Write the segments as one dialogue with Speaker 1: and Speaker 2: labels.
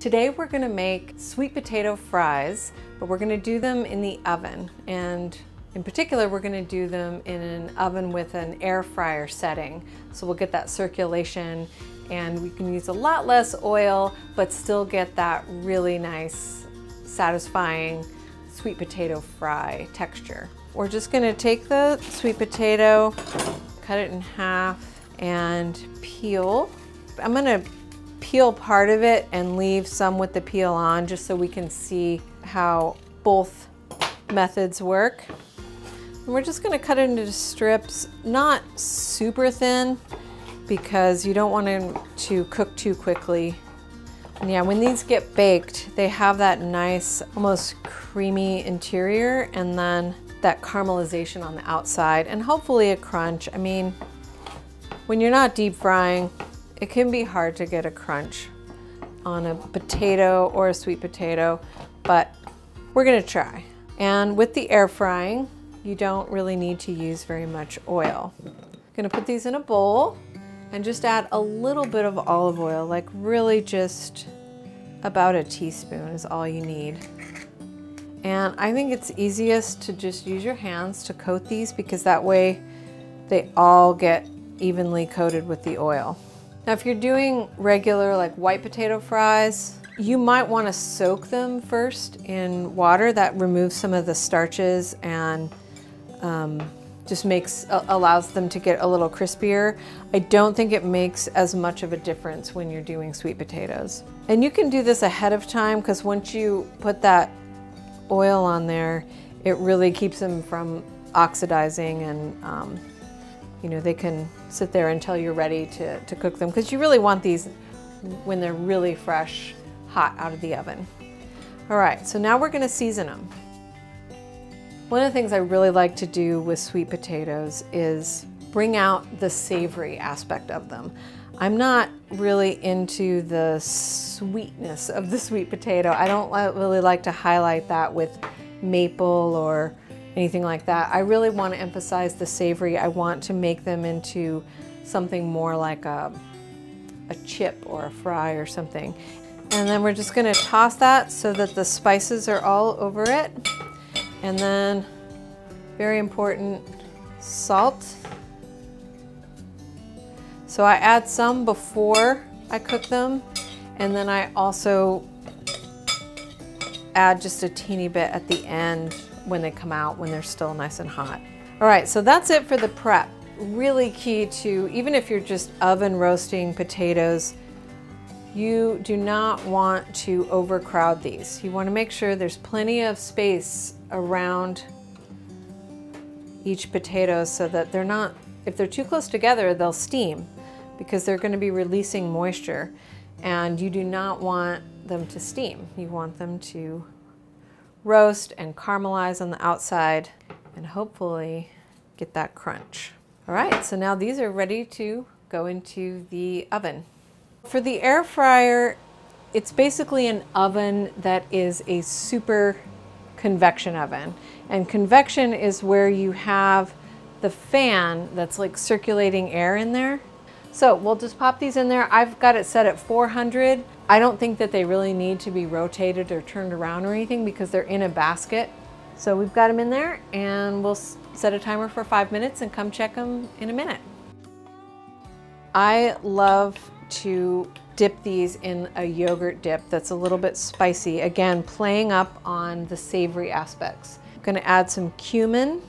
Speaker 1: Today we're going to make sweet potato fries, but we're going to do them in the oven. And in particular, we're going to do them in an oven with an air fryer setting. So we'll get that circulation and we can use a lot less oil, but still get that really nice, satisfying sweet potato fry texture. We're just going to take the sweet potato, cut it in half, and peel. I'm going to peel part of it and leave some with the peel on just so we can see how both methods work. And we're just going to cut it into strips, not super thin because you don't want them to cook too quickly. And yeah, when these get baked, they have that nice, almost creamy interior and then that caramelization on the outside and hopefully a crunch. I mean, when you're not deep frying, it can be hard to get a crunch on a potato or a sweet potato, but we're gonna try. And with the air frying, you don't really need to use very much oil. I'm gonna put these in a bowl and just add a little bit of olive oil, like really just about a teaspoon is all you need. And I think it's easiest to just use your hands to coat these because that way they all get evenly coated with the oil. Now, if you're doing regular like white potato fries, you might want to soak them first in water. That removes some of the starches and just allows them to get a little crispier. I don't think it makes as much of a difference when you're doing sweet potatoes. And you can do this ahead of time because once you put that oil on there, it really keeps them from oxidizing and you know, they can sit there until you're ready to cook them because you really want these when they're really fresh, hot out of the oven. All right, so now we're gonna season them. One of the things I really like to do with sweet potatoes is bring out the savory aspect of them. I'm not really into the sweetness of the sweet potato. I don't really like to highlight that with maple or anything like that. I really want to emphasize the savory. I want to make them into something more like a chip or a fry or something. And then we're just going to toss that so that the spices are all over it. And then, very important, salt. So I add some before I cook them, and then I also add just a teeny bit at the end when they come out, when they're still nice and hot. All right, so that's it for the prep. Really key to, even if you're just oven roasting potatoes, you do not want to overcrowd these. You want to make sure there's plenty of space around each potato so that they're not, if they're too close together, they'll steam because they're going to be releasing moisture, and you do not want them to steam. You want them to roast and caramelize on the outside and hopefully get that crunch. All right, so now these are ready to go into the oven. For the air fryer, it's basically an oven that is a super convection oven. And convection is where you have the fan that's like circulating air in there. So we'll just pop these in there. I've got it set at 400. I don't think that they really need to be rotated or turned around or anything because they're in a basket. So we've got them in there and we'll set a timer for 5 minutes and come check them in a minute. I love to dip these in a yogurt dip that's a little bit spicy. Again, playing up on the savory aspects. I'm gonna add some cumin,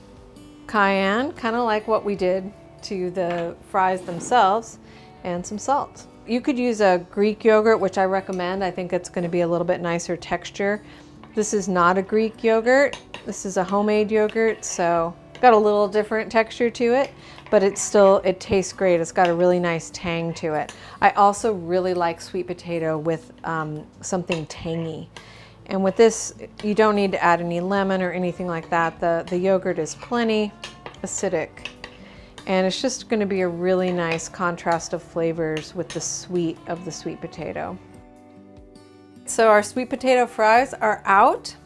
Speaker 1: cayenne, kind of like what we did to the fries themselves, and some salt. You could use a Greek yogurt, which I recommend. I think it's going to be a little bit nicer texture. This is not a Greek yogurt. This is a homemade yogurt, so got a little different texture to it, but it tastes great. It's got a really nice tang to it. I also really like sweet potato with something tangy. And with this, you don't need to add any lemon or anything like that. The yogurt is plenty acidic. And it's just going to be a really nice contrast of flavors with the sweet of the sweet potato. So our sweet potato fries are out.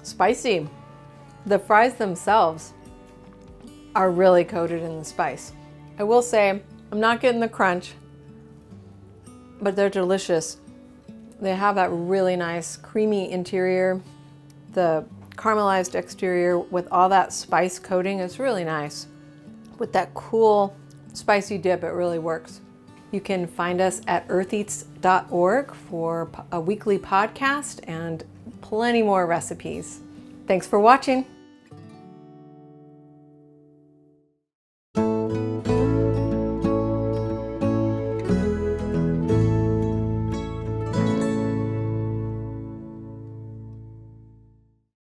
Speaker 1: Spicy. The fries themselves are really coated in the spice. I will say, I'm not getting the crunch, but they're delicious. They have that really nice creamy interior, the caramelized exterior with all that spice coating. It's really nice. With that cool spicy dip, it really works. You can find us at eartheats.org for a weekly podcast and plenty more recipes. Thanks for watching.